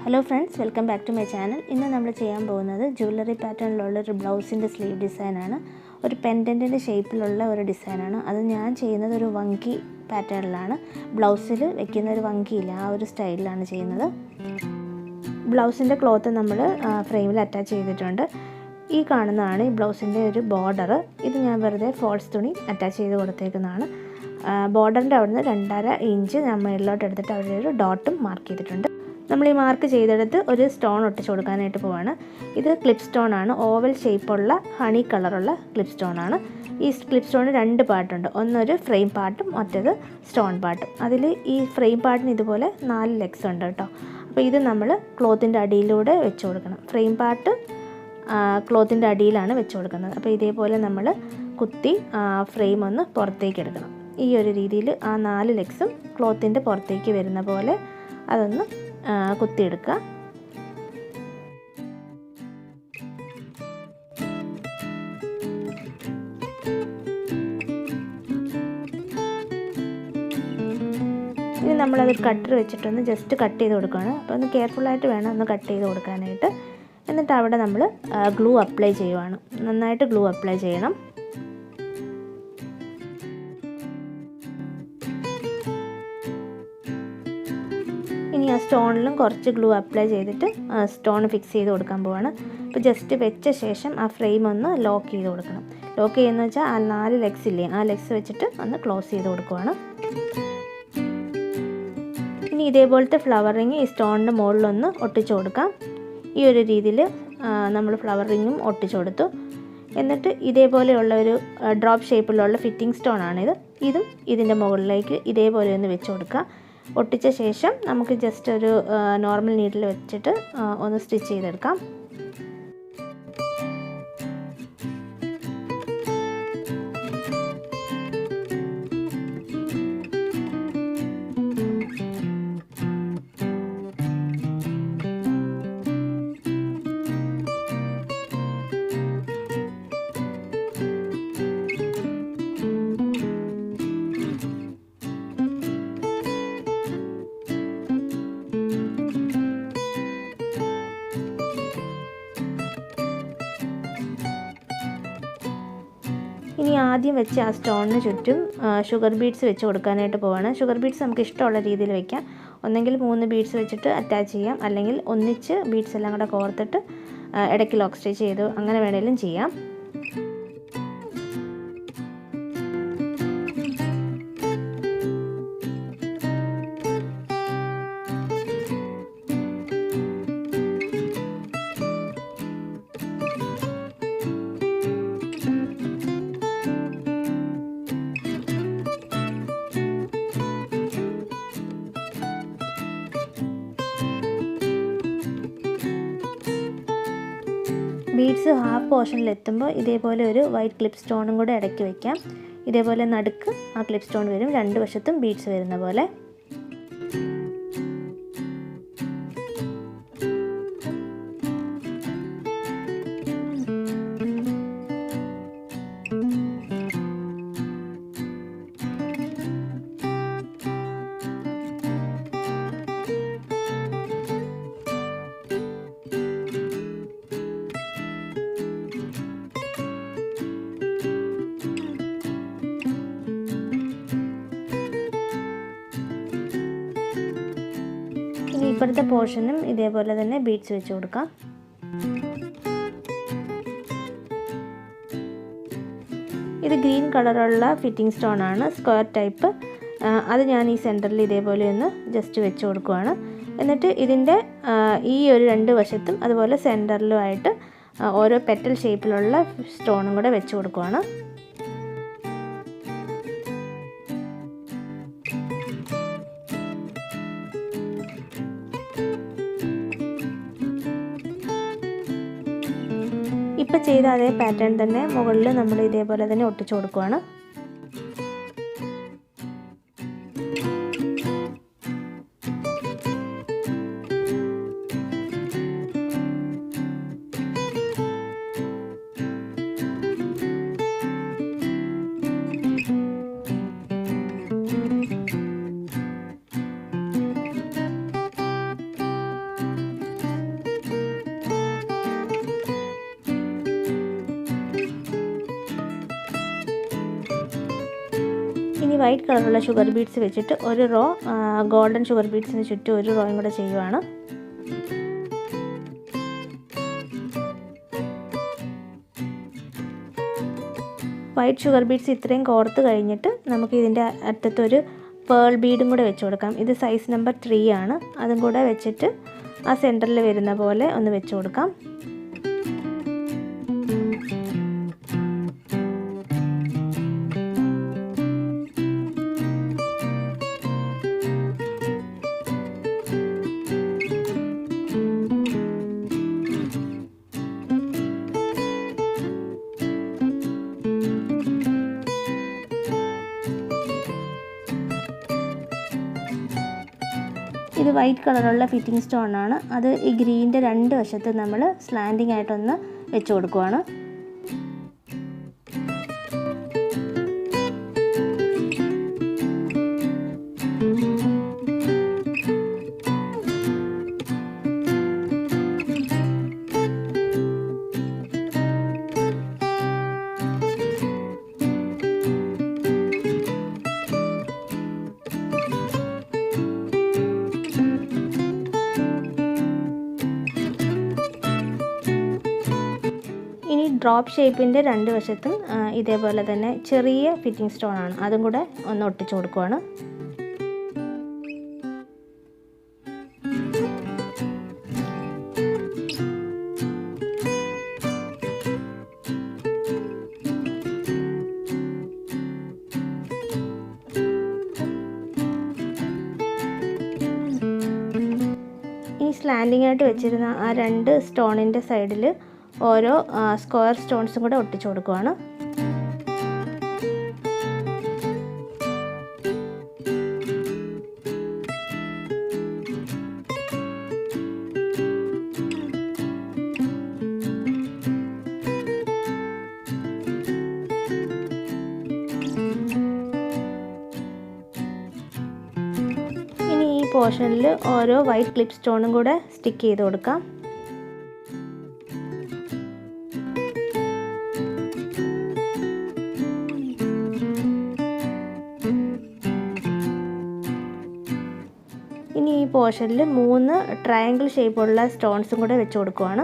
Hello friends, welcome back to my channel. ഇന്ന് നമ്മൾ ചെയ്യാൻ പോകുന്നത് jewellery പാറ്റേണിലുള്ള ഒരു ബ്ലൗസിന്റെ സ്ലീവ് ഡിസൈൻ ആണ്. ഒരു പെൻഡന്റിന്റെ ഷേപ്പിലുള്ള ഒരു ഡിസൈൻ ആണ്. അത് ഞാൻ ചെയ്യുന്നത് ഒരു വങ്കി പാറ്റേണിലാണ്. ബ്ലൗസിൽ വെക്കുന്ന ഒരു വങ്കി ഇല്ല, ആ ഒരു സ്റ്റൈലിലാണ് ചെയ്യുന്നത്. ബ്ലൗസിന്റെ ക്ലോത്ത് നമ്മൾ ഫ്രെയിമിൽ അറ്റാച്ച് ചെയ്തിട്ടുണ്ട്. ഈ കാണുന്നതാണ് ഈ ബ്ലൗസിന്റെ ഒരു ബോർഡർ. ഇത് ഞാൻ വെറുതെ ഫോൾസ് തുണി അറ്റാച്ച് ചെയ്ത് കൊടുത്തേക്കുന്നതാണ്. ബോർഡറിന്റെ അവിടുന്ന് 2.5 ഇഞ്ച് ഞാൻ മേളിലോട്ട് എടുത്തിട്ട് അവിടെ ഒരു ഡോട്ടും മാർക്ക് ചെയ്തിട്ടുണ്ട്. നമ്മൾ ഈ മാർക്ക് ചെയ്തെടുത്ത് ഒരു സ്റ്റോൺ ഒട്ടിച്ചു കൊടുക്കാനായിട്ട് പോവാണ്. ഇത് ക്ലിപ്സ്റ്റോൺ ആണ്. ഓവൽ ഷേപ്പുള്ള ഹണി കളറുള്ള ക്ലിപ്സ്റ്റോൺ ആണ്. ഈ ക്ലിപ്സ്റ്റോണിന് 2 പാർട്ടുണ്ട്. ഒന്നൊരു ഫ്രെയിം പാർട്ടും മറ്റേത് സ്റ്റോൺ പാർട്ടും. അതിൽ ഈ ഫ്രെയിം പാർട്ടിന് ഇതുപോലെ 4 ലെഗ്സ് ഉണ്ട് കേട്ടോ. അപ്പോൾ ഇത് നമ്മൾ ക്ലോത്തിൻ്റെ അടിയിലൂടെ വെച്ച് കൊടുക്കണം. ഫ്രെയിം പാർട്ട് ക്ലോത്തിൻ്റെ അടിയിലാണ് വെച്ച് കൊടുക്കുന്നത്. അപ്പോൾ ഇതേപോലെ നമ്മൾ കുത്തി ഫ്രെയിം ഒന്ന് പുറത്തേക്ക് എടുക്കണം. ഈ ഒരു രീതിയിൽ ആ 4 ലെഗ്സും ക്ലോത്തിൻ്റെ പുറത്തേക്ക് വരുന്ന പോലെ അതൊന്ന് കുത്തിയെടുക്കുക. ഇനി നമ്മളത് കട്ടർ വെച്ചിട്ടൊന്ന് ജസ്റ്റ് കട്ട് ചെയ്ത് കൊടുക്കുകയാണ്. അപ്പോൾ ഒന്ന് കെയർഫുള്ളായിട്ട് വേണം ഒന്ന് കട്ട് ചെയ്ത് കൊടുക്കാനായിട്ട്. എന്നിട്ട് അവിടെ നമ്മൾ ഗ്ലൂ അപ്ലൈ ചെയ്യുവാണ്. നന്നായിട്ട് ഗ്ലൂ അപ്ലൈ ചെയ്യണം. ഇനി ആ സ്റ്റോണിലും കുറച്ച് ഗ്ലൂ അപ്ലൈ ചെയ്തിട്ട് സ്റ്റോൺ ഫിക്സ് ചെയ്ത് കൊടുക്കാൻ പോവാണ്. അപ്പോൾ ജസ്റ്റ് വെച്ച ശേഷം ആ ഫ്രെയിം ഒന്ന് ലോക്ക് ചെയ്ത് കൊടുക്കണം. ലോക്ക് ചെയ്യുന്നത് വെച്ചാൽ ആ 4 ലെഗ്സ് ഇല്ലേ, ആ ലെഗ്സ് വെച്ചിട്ട് ഒന്ന് ക്ലോസ് ചെയ്ത് കൊടുക്കുവാണ്. ഇനി ഇതേപോലത്തെ ഫ്ലവർ റിങ് ഈ സ്റ്റോണിൻ്റെ മുകളിലൊന്ന് ഒട്ടിച്ചു കൊടുക്കാം. ഈ ഒരു രീതിയിൽ നമ്മൾ ഫ്ലവർ റിങ്ങും ഒട്ടിച്ചു കൊടുത്തു. എന്നിട്ട് ഇതേപോലെയുള്ള ഒരു ഡ്രോപ്പ് ഷേപ്പിലുള്ള ഫിറ്റിംഗ് സ്റ്റോൺ ആണിത്. ഇതും ഇതിൻ്റെ മുകളിലേക്ക് ഇതേപോലെ ഒന്ന് വെച്ച് കൊടുക്കുക. ഒട്ടിച്ച ശേഷം നമുക്ക് ജസ്റ്റ് ഒരു നോർമൽ നീഡിൽ വെച്ചിട്ട് ഒന്ന് സ്റ്റിച്ച് ചെയ്തെടുക്കാം. ഇനി ആദ്യം വെച്ച് ആ സ്റ്റോണിന് ചുറ്റും ഷുഗർ ബീഡ്സ് വെച്ച് കൊടുക്കാനായിട്ട് പോവാണ്. ഷുഗർ ബീഡ്സ് നമുക്ക് ഇഷ്ടമുള്ള രീതിയിൽ വെക്കാം. ഒന്നെങ്കിൽ 3 ബീഡ്സ് വെച്ചിട്ട് അറ്റാച്ച് ചെയ്യാം, അല്ലെങ്കിൽ ഒന്നിച്ച് ബീഡ്സ് എല്ലാം കൂടെ കോർത്തിട്ട് ഇടയ്ക്ക് ലോക്ക് സ്റ്റിച്ച് ചെയ്തു അങ്ങനെ വേണമെങ്കിലും ചെയ്യാം. ബീഡ്സ് ഹാഫ് പോർഷനിൽ എത്തുമ്പോൾ ഇതേപോലെ ഒരു വൈറ്റ് ക്ലിപ്പ് സ്റ്റോണും കൂടെ ഇടയ്ക്ക് വയ്ക്കാം. ഇതേപോലെ നടുക്ക് ആ ക്ലിപ്പ് സ്റ്റോൺ വരും, 2 വശത്തും ബീഡ്സ് വരുന്ന പോലെ. ഇനി ഇപ്പോഴത്തെ പോർഷനും ഇതേപോലെ തന്നെ ബീഡ്സ് വെച്ച് കൊടുക്കാം. ഇത് ഗ്രീൻ കളറുള്ള ഫിറ്റിംഗ് സ്റ്റോൺ ആണ്, സ്ക്വയർ ടൈപ്പ്. അത് ഞാൻ ഈ സെൻറ്ററിൽ ഇതേപോലെ ഒന്ന് ജസ്റ്റ് വെച്ച് കൊടുക്കുവാണ്. എന്നിട്ട് ഇതിൻ്റെ ഈ ഒരു 2 വശത്തും അതുപോലെ സെൻറ്ററിലുമായിട്ട് ഓരോ പെറ്റൽ ഷേപ്പിലുള്ള സ്റ്റോണും കൂടെ വെച്ച് കൊടുക്കുവാണ്. ഇപ്പോൾ ചെയ്ത അതേ പാറ്റേൺ തന്നെ മുകളിൽ നമ്മൾ ഇതേപോലെ തന്നെ ഒട്ടിച്ചു കൊടുക്കുവാണ്. ഇനി വൈറ്റ് കളറുള്ള ഷുഗർ ബീഡ്സ് വെച്ചിട്ട് ഒരു റോ ഗോൾഡൻ ഷുഗർ ബീഡ്സിന് ചുറ്റും ഒരു റോയും കൂടെ ചെയ്യുവാണ്. വൈറ്റ് ഷുഗർ ബീഡ്സ് ഇത്രയും കോർത്ത് കഴിഞ്ഞിട്ട് നമുക്ക് ഇതിൻ്റെ അറ്റത്തൊരു പേൾ ബീഡും കൂടെ വെച്ച് കൊടുക്കാം. ഇത് സൈസ് നമ്പർ 3 ആണ്. അതും കൂടെ വെച്ചിട്ട് ആ സെൻറ്ററിൽ വരുന്ന പോലെ ഒന്ന് വെച്ച് കൊടുക്കാം. ഇത് വൈറ്റ് കളറുള്ള ഫിറ്റിംഗ് സ്റ്റോൺ ആണ്. അത് ഈ ഗ്രീൻ്റെ 2 വശത്ത് നമ്മൾ സ്ലാൻഡിങ് ആയിട്ടൊന്ന് വെച്ച് കൊടുക്കുവാണ്. ഡ്രോപ്പ് ഷേപ്പിൻ്റെ 2 വശത്തും ഇതേപോലെ തന്നെ ചെറിയ ഫിറ്റിംഗ് സ്റ്റോൺ ആണ്. അതും കൂടെ ഒന്ന് ഒട്ടിച്ചു കൊടുക്കുവാണ്. ഈ സ്ലാൻഡിങ് ആയിട്ട് വെച്ചിരുന്ന ആ 2 സ്റ്റോണിൻ്റെ സൈഡിൽ ഓരോ സ്ക്വയർ സ്റ്റോൺസും കൂടെ ഒട്ടിച്ചു കൊടുക്കുവാണ്. ഇനി ഈ പോർഷനിൽ ഓരോ വൈറ്റ് ക്ലിപ്പ് സ്റ്റോണും കൂടെ സ്റ്റിക്ക് ചെയ്ത് കൊടുക്കാം. ഇനി ഈ പോർഷനിൽ 3 ട്രയാങ്കിൾ ഷേപ്പുള്ള സ്റ്റോൺസും കൂടെ വെച്ച് കൊടുക്കുവാണ്.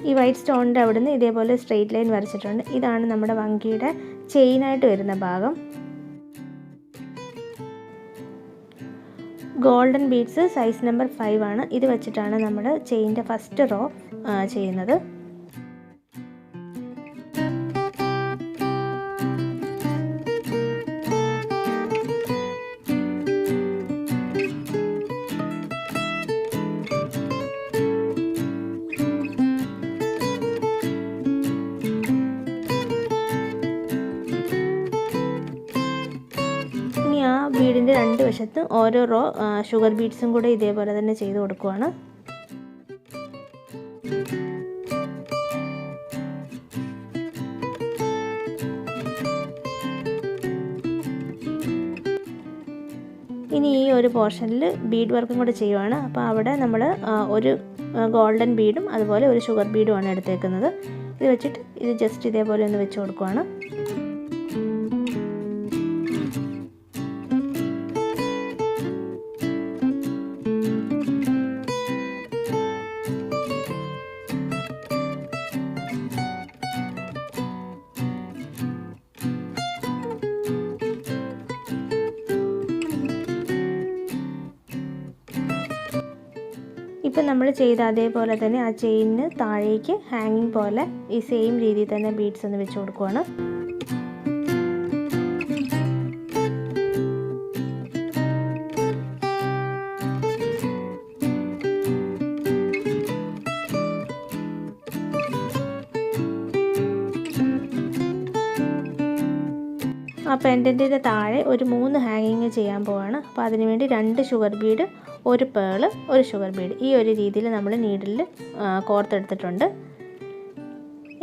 ഈ വൈറ്റ് സ്റ്റോണിൻ്റെ അവിടുന്ന് ഇതേപോലെ സ്ട്രെയിറ്റ് ലൈൻ വരച്ചിട്ടുണ്ട്. ഇതാണ് നമ്മുടെ വങ്കിയുടെ ചെയിനായിട്ട് വരുന്ന ഭാഗം. ഗോൾഡൻ ബീഡ്സ് സൈസ് നമ്പർ 5 ആണ്. ഇത് വെച്ചിട്ടാണ് നമ്മൾ ചെയിൻ്റെ ഫസ്റ്റ് റോ ചെയ്യുന്നത്. ബീഡിൻ്റെ 2 വശത്തും ഓരോ റോ ഷുഗർ ബീഡ്സും കൂടെ ഇതേപോലെ തന്നെ ചെയ്ത് കൊടുക്കുവാണ്. ഇനി ഈ ഒരു പോർഷനിൽ ബീഡ് വർക്കും കൂടെ ചെയ്യുവാണ്. അപ്പോൾ അവിടെ നമ്മൾ ഒരു ഗോൾഡൻ ബീഡും അതുപോലെ ഒരു ഷുഗർ ബീഡുമാണ് എടുത്തേക്കുന്നത്. ഇത് വെച്ചിട്ട് ഇത് ജസ്റ്റ് ഇതേപോലെ ഒന്ന് വെച്ച് കൊടുക്കുവാണ്. ഇപ്പം നമ്മൾ ചെയ്ത അതേപോലെ തന്നെ ആ ചെയിനിന് താഴേക്ക് ഹാങ്ങിങ് പോലെ ഈ സെയിം രീതിയിൽ തന്നെ ബീഡ്സ് ഒന്ന് വെച്ച് കൊടുക്കുവാണ്. ആ പെൻഡൻറ്റിൻ്റെ താഴെ ഒരു 3 ഹാങ്ങിങ് ചെയ്യാൻ പോവാണ്. അപ്പോൾ അതിനുവേണ്ടി 2 ഷുഗർ ബീഡ്, ഒരു പേള്, ഒരു ഷുഗർ ബീഡ്, ഈ ഒരു രീതിയിൽ നമ്മൾ നീഡിലിൽ കോർത്തെടുത്തിട്ടുണ്ട്.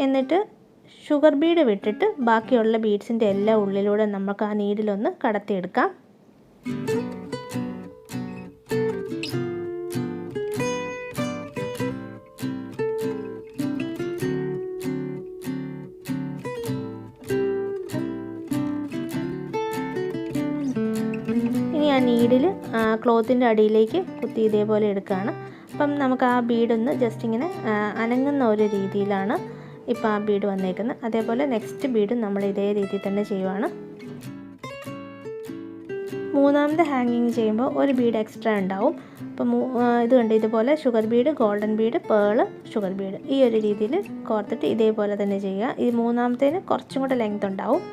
എന്നിട്ട് ഷുഗർ ബീഡ് വിട്ടിട്ട് ബാക്കിയുള്ള ബീഡ്സിൻ്റെ എല്ലാ ഉള്ളിലൂടെ നമുക്ക് ആ നീഡിലൊന്ന് കടത്തിയെടുക്കാം. ഇനി ആ നീഡിൽ ക്ലോത്തിൻ്റെ അടിയിലേക്ക് കുത്തി ഇതേപോലെ എടുക്കുകയാണ്. അപ്പം നമുക്ക് ആ ബീഡൊന്ന് ജസ്റ്റ് ഇങ്ങനെ അനങ്ങുന്ന ഒരു രീതിയിലാണ് ഇപ്പോൾ ആ ബീഡ് വന്നേക്കുന്നത്. അതേപോലെ നെക്സ്റ്റ് ബീഡും നമ്മൾ ഇതേ രീതിയിൽ തന്നെ ചെയ്യുവാണ്. മൂന്നാമത്തെ ഹാങ്ങിങ് ചെയ്യുമ്പോൾ ഒരു ബീഡ് എക്സ്ട്രാ ഉണ്ടാവും. അപ്പം ഇത് കണ്ട് ഇതുപോലെ sugar Bede, golden Bede, pearl, sugar Bede ഈ ഒരു രീതിയിൽ കോർത്തിട്ട് ഇതേപോലെ തന്നെ ചെയ്യുക. ഈ മൂന്നാമത്തേന് കുറച്ചും കൂടെ ലെങ്ത് ഉണ്ടാവും.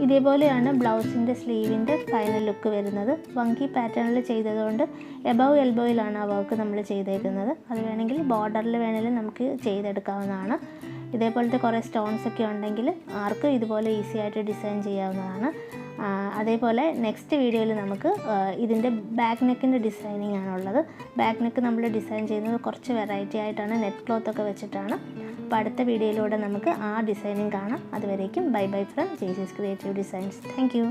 ഇതേപോലെയാണ് ബ്ലൗസിൻ്റെ സ്ലീവിൻ്റെ ഫൈനൽ ലുക്ക് വരുന്നത്. വങ്കി പാറ്റേണിൽ ചെയ്തതുകൊണ്ട് എബവ് എൽബോയിലാണ് ആ വർക്ക് നമ്മൾ ചെയ്തേക്കുന്നത്. അത് വേണമെങ്കിൽ ബോർഡറിൽ വേണമെങ്കിലും നമുക്ക് ചെയ്തെടുക്കാവുന്നതാണ്. ഇതേപോലത്തെ കുറേ സ്റ്റോൺസ് ഒക്കെ ഉണ്ടെങ്കിൽ ആർക്കും ഇതുപോലെ ഈസി ആയിട്ട് ഡിസൈൻ ചെയ്യാവുന്നതാണ്. അതേപോലെ നെക്സ്റ്റ് വീഡിയോയിൽ നമുക്ക് ഇതിൻ്റെ ബാക്ക് നെക്കിൻ്റെ ഡിസൈനിങ് ആണുള്ളത്. ബാക്ക് നെക്ക് നമ്മൾ ഡിസൈൻ ചെയ്യുന്നത് കുറച്ച് വെറൈറ്റി ആയിട്ടാണ്, നെറ്റ് ക്ലോത്തൊക്കെ വെച്ചിട്ടാണ്. അപ്പോൾ അടുത്ത വീഡിയോയിലൂടെ നമുക്ക് ആ ഡിസൈനിങ് കാണാം. അതുവരേക്കും bye bye from ജെയ്സീസ് creative designs. Thank you.